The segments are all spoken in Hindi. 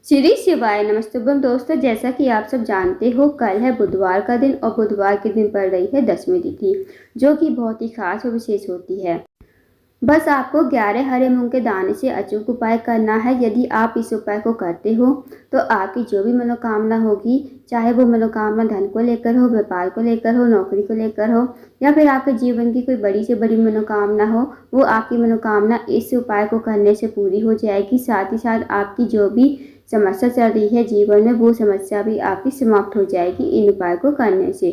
श्री शिवाय नमस्तुभ्यम। दोस्तों, जैसा कि आप सब जानते हो, कल है बुधवार का दिन और बुधवार के दिन पड़ रही है दशमी तिथि, जो कि बहुत ही खास और विशेष होती है। बस आपको 11 हरे मूंग के दाने से अचूक उपाय करना है। यदि आप इस उपाय को करते हो तो आपकी जो भी मनोकामना होगी, चाहे वो मनोकामना धन को लेकर हो, व्यापार को लेकर हो, नौकरी को लेकर हो, या फिर आपके जीवन की कोई बड़ी से बड़ी मनोकामना हो, वो आपकी मनोकामना इस उपाय को करने से पूरी हो जाएगी। साथ ही साथ आपकी जो भी समस्या चल रही है जीवन में, वो समस्या भी आपकी समाप्त हो जाएगी इन उपाय को करने से।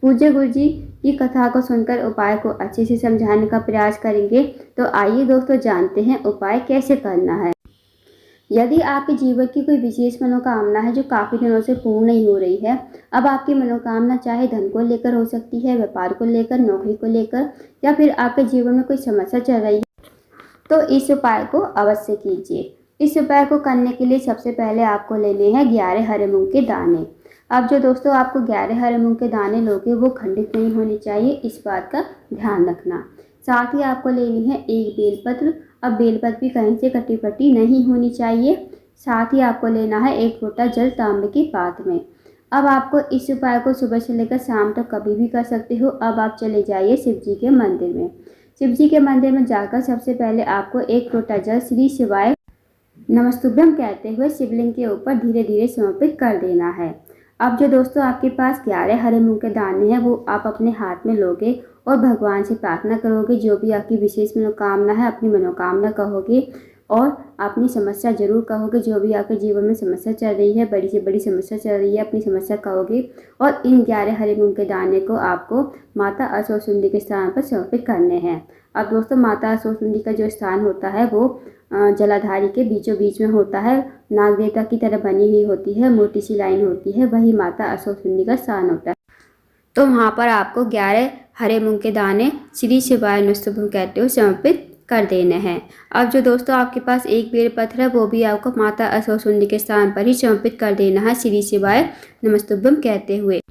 पूज्य गुरु जी की कथा को सुनकर उपाय को अच्छे से समझाने का प्रयास करेंगे। तो आइए दोस्तों, जानते हैं उपाय कैसे करना है। यदि आपके जीवन की कोई विशेष मनोकामना है जो काफ़ी दिनों से पूर्ण नहीं हो रही है, अब आपकी मनोकामना चाहे धन को लेकर हो सकती है, व्यापार को लेकर, नौकरी को लेकर, या फिर आपके जीवन में कोई समस्या चल रही है, तो इस उपाय को अवश्य कीजिए। इस उपाय को करने के लिए सबसे पहले आपको लेने हैं 11 हरे मूंग के दाने। अब जो दोस्तों आपको 11 हरे मूंग के दाने लोगे वो खंडित नहीं होने चाहिए, इस बात का ध्यान रखना। साथ ही आपको लेनी है एक बेलपत्र। अब बेलपत्र भी कहीं से कटी पटी नहीं होनी चाहिए। साथ ही आपको लेना है एक लोटा जल तांबे के पात्र में। अब आपको इस उपाय को सुबह से लेकर शाम तक कभी भी कर सकते हो। अब आप चले जाइए शिव जी के मंदिर में। शिव जी के मंदिर में जाकर सबसे पहले आपको एक लोटा जल श्री शिवाय नमस्तुभ्यम कहते हुए शिवलिंग के ऊपर धीरे धीरे समर्पित कर देना है। अब जो दोस्तों आपके पास 11 हरे मूंग के दाने हैं, वो आप अपने हाथ में लोगे और भगवान से प्रार्थना करोगे। जो भी आपकी विशेष मनोकामना है, अपनी मनोकामना कहोगे और अपनी समस्या जरूर कहोगे। जो भी आपके जीवन में समस्या चल रही है, बड़ी से बड़ी समस्या चल रही है, अपनी समस्या कहोगे। और इन 11 हरे मूंग के दाने को आपको माता असुरसुंदी के स्थान पर समर्पित करने हैं। अब दोस्तों, माता असुरसुंदी का जो स्थान होता है वो जलाधारी के बीचों बीच में होता है। नाग देवता की तरह बनी हुई होती है, मोटी सी लाइन होती है, वही माता असुरसुंदी का स्थान होता है। तो वहाँ पर आपको 11 हरे मूंग के दाने श्री शिवाय नमस्तुभ्यम कहते हुए समर्पित कर देने हैं। अब जो दोस्तों आपके पास एक बेलपत्र है, वो भी आपको माता असुरसुंदी के स्थान पर ही समर्पित कर देना है श्री शिवाय नमस्तुभ्यम कहते हुए।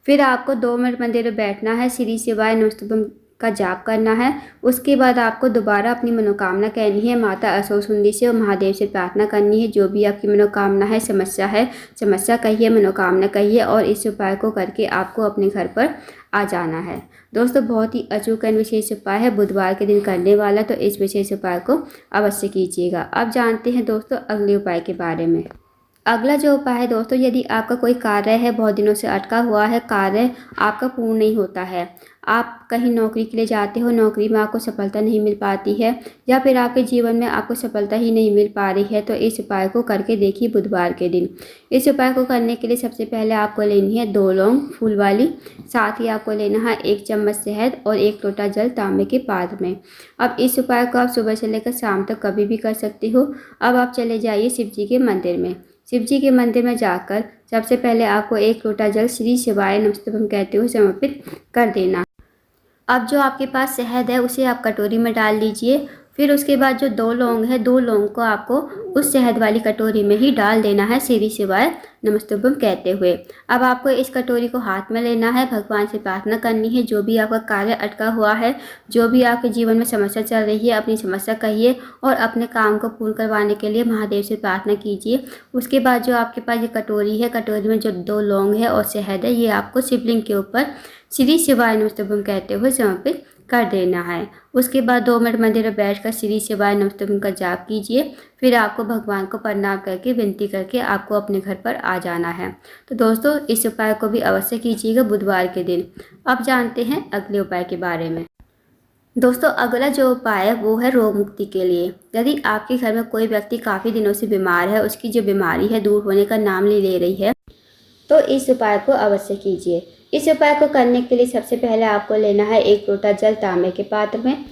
फिर आपको 2 मिनट मंदिर में बैठना है, श्री शिवाय नमस्तुभ्यम का जाप करना है। उसके बाद आपको दोबारा अपनी मनोकामना कहनी है, माता असुरसुंदी से और महादेव से प्रार्थना करनी है। जो भी आपकी मनोकामना है, समस्या कहिए, मनोकामना कहिए, और इस उपाय को करके आपको अपने घर पर आ जाना है। दोस्तों, बहुत ही अचूक एवं विशेष उपाय है, बुधवार के दिन करने वाला, तो इस विशेष उपाय को अवश्य कीजिएगा। अब जानते हैं दोस्तों अगले उपाय के बारे में। अगला जो उपाय है दोस्तों, यदि आपका कोई कार्य है, बहुत दिनों से अटका हुआ है, कार्य आपका पूर्ण नहीं होता है, आप कहीं नौकरी के लिए जाते हो, नौकरी में आपको सफलता नहीं मिल पाती है, या फिर आपके जीवन में आपको सफलता ही नहीं मिल पा रही है, तो इस उपाय को करके देखिए बुधवार के दिन। इस उपाय को करने के लिए सबसे पहले आपको लेनी है 2 लौंग फूल वाली। साथ ही आपको लेना है 1 चम्मच शहद और 1 लोटा जल तांबे के पात्र में। अब इस उपाय को आप सुबह से लेकर शाम तक कभी भी कर सकते हो। अब आप चले जाइए शिव जी के मंदिर में। शिव जी के मंदिर में जाकर सबसे पहले आपको 1 लोटा जल श्री शिवाय नमस्तुभ्यम कहते हुए समर्पित कर देना। अब जो आपके पास शहद है उसे आप कटोरी में डाल लीजिए। फिर उसके बाद जो 2 लौंग है, 2 लौंग को आपको उस शहद वाली कटोरी में ही डाल देना है श्री शिवाय नमस्तुभ्यम कहते हुए। अब आपको इस कटोरी को हाथ में लेना है, भगवान से प्रार्थना करनी है। जो भी आपका कार्य अटका हुआ है, जो भी आपके जीवन में समस्या चल रही है, अपनी समस्या कहिए और अपने काम को पूर्ण करवाने के लिए महादेव से प्रार्थना कीजिए। उसके बाद जो आपके पास ये कटोरी है, कटोरी में जो 2 लौंग है और शहद है, ये आपको शिवलिंग के ऊपर श्री शिवाय नमस्तुभ्यम कहते हुए समर्पित कर देना है। उसके बाद 2 मिनट मंदिर में बैठकर श्री शिवाय नमस्तुभ्यम का जाप कीजिए। फिर आपको भगवान को प्रणाम करके विनती करके आपको अपने घर पर आ जाना है। तो दोस्तों, इस उपाय को भी अवश्य कीजिएगा बुधवार के दिन। अब जानते हैं अगले उपाय के बारे में। दोस्तों, अगला जो उपाय है वो है रोग मुक्ति के लिए। यदि आपके घर में कोई व्यक्ति काफ़ी दिनों से बीमार है, उसकी जो बीमारी है दूर होने का नाम नहीं ले रही है, तो इस उपाय को अवश्य कीजिए। इस उपाय को करने के लिए सबसे पहले आपको लेना है 1 लोटा जल तांबे के पात्र में।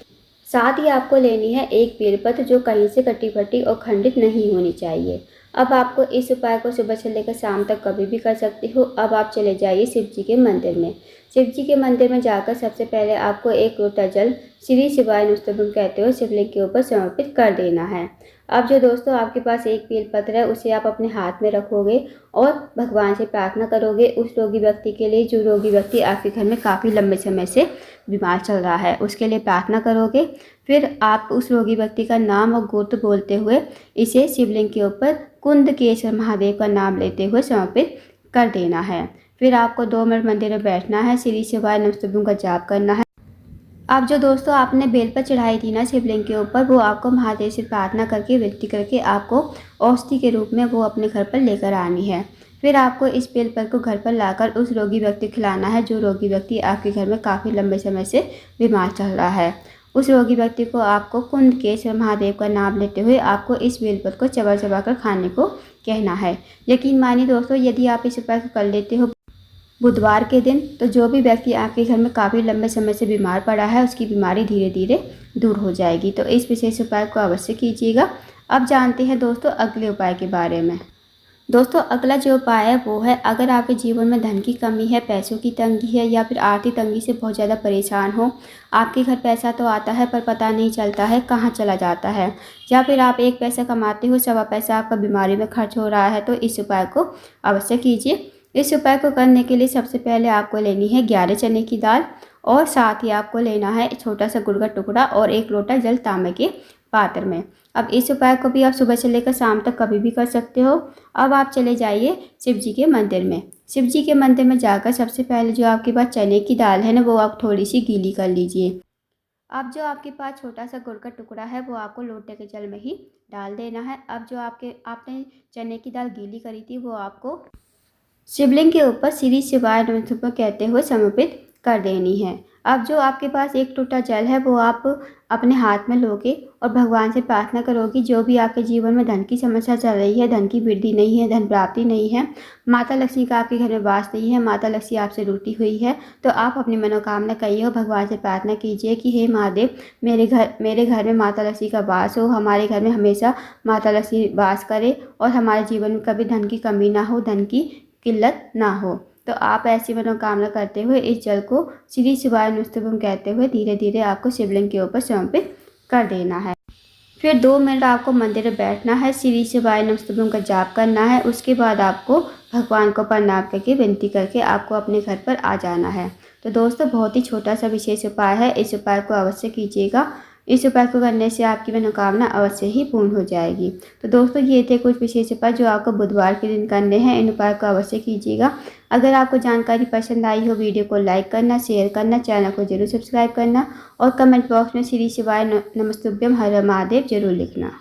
साथ ही आपको लेनी है एक बेलपत्र जो कहीं से कटी फटी और खंडित नहीं होनी चाहिए। अब आपको इस उपाय को सुबह से लेकर शाम तक कभी भी कर सकते हो। अब आप चले जाइए शिव जी के मंदिर में। शिव जी के मंदिर में जाकर सबसे पहले आपको 1 लोटा जल श्री शिवाय नमस्तुभ्यम कहते हुए शिवलिंग के ऊपर समर्पित कर देना है। अब जो दोस्तों आपके पास एक बेलपत्र है उसे आप अपने हाथ में रखोगे और भगवान से प्रार्थना करोगे उस रोगी व्यक्ति के लिए जो रोगी व्यक्ति आपके घर में काफ़ी लंबे समय से बीमार चल रहा है, उसके लिए प्रार्थना करोगे। फिर आप उस रोगी व्यक्ति का नाम और गोत्र बोलते हुए इसे शिवलिंग के ऊपर कुंदकेश्वर महादेव का नाम लेते हुए समर्पित कर देना है। फिर आपको 2 मिनट मंदिर में बैठना है, श्री शिवाय नमस्तुभ्यं का जाप करना है। अब जो दोस्तों आपने बेलपत्र चढ़ाई थी ना शिवलिंग के ऊपर, वो आपको महादेव से प्रार्थना करके विनती करके आपको औषधि के रूप में वो अपने घर पर लेकर आनी है। फिर आपको इस बेलपत्र को घर पर लाकर उस रोगी व्यक्ति को खिलाना है जो रोगी व्यक्ति आपके घर में काफ़ी लंबे समय से बीमार चल रहा है। उस रोगी व्यक्ति को आपको कुंदकेश्वर महादेव का नाम लेते हुए आपको इस बेलपत्र को चबा चबा कर खाने को कहना है। यकीन मानिए दोस्तों, यदि आप इस उपाय को कर लेते हो बुधवार के दिन, तो जो भी व्यक्ति आपके घर में काफ़ी लंबे समय से बीमार पड़ा है उसकी बीमारी धीरे धीरे दूर हो जाएगी। तो इस विशेष उपाय को अवश्य कीजिएगा। अब जानते हैं दोस्तों अगले उपाय के बारे में। दोस्तों अगला जो उपाय है वो है, अगर आपके जीवन में धन की कमी है, पैसों की तंगी है या फिर आर्थिक तंगी से बहुत ज़्यादा परेशान हो, आपके घर पैसा तो आता है पर पता नहीं चलता है कहाँ चला जाता है, या फिर आप 1 पैसा कमाते हो 1.25 पैसा आपका बीमारी में खर्च हो रहा है, तो इस उपाय को अवश्य कीजिए। इस उपाय को करने के लिए सबसे पहले आपको लेनी है 11 चने की दाल और साथ ही आपको लेना है छोटा सा गुड़ का टुकड़ा और 1 लोटा जल तांबे के पात्र में। अब इस उपाय को भी आप सुबह से लेकर शाम तक कभी भी कर सकते हो। अब आप चले जाइए शिव जी के मंदिर में। शिव जी के मंदिर में जाकर सबसे पहले जो आपके पास चने की दाल है ना, वो आप थोड़ी सी गीली कर लीजिए। अब जो आपके पास छोटा सा गुड़ का टुकड़ा है वो आपको लोटे के जल में ही डाल देना है। अब जो आपने चने की दाल गीली करी थी वो आपको शिवलिंग के ऊपर श्री शिवाय नमस्तुभ्यं कहते हुए समर्पित कर देनी है। अब जो आपके पास 1 लोटा जल है वो आप अपने हाथ में लोगे और भगवान से प्रार्थना करोगी, जो भी आपके जीवन में धन की समस्या चल रही है, धन की वृद्धि नहीं है, धन प्राप्ति नहीं है, माता लक्ष्मी का आपके घर में वास नहीं है, माता लक्ष्मी आपसे रूठी हुई है, तो आप अपनी मनोकामना कहिए और भगवान से प्रार्थना कीजिए कि हे महादेव, मेरे घर में माता लक्ष्मी का वास हो, हमारे घर में हमेशा माता लक्ष्मी वास करे और हमारे जीवन में कभी धन की कमी ना हो, धन की किल्लत ना हो। तो आप ऐसी मनोकामना करते हुए इस जल को श्री शिवाय नमस्तुभ्यं कहते हुए धीरे धीरे आपको शिवलिंग के ऊपर समर्पित कर देना है। फिर 2 मिनट आपको मंदिर में बैठना है, श्री शिवाय नमस्तुभ्यं का जाप करना है। उसके बाद आपको भगवान को प्रणाम करके विनती करके आपको अपने घर पर आ जाना है। तो दोस्तों बहुत ही छोटा सा विशेष उपाय है, इस उपाय को अवश्य कीजिएगा। इस उपाय को करने से आपकी मनोकामना अवश्य ही पूर्ण हो जाएगी। तो दोस्तों ये थे कुछ विशेष उपाय जो आपको बुधवार के दिन करने हैं। इन उपाय को अवश्य कीजिएगा। अगर आपको जानकारी पसंद आई हो, वीडियो को लाइक करना, शेयर करना, चैनल को जरूर सब्सक्राइब करना और कमेंट बॉक्स में श्री शिवाय नमस्तुभ्यं हर हर महादेव जरूर लिखना।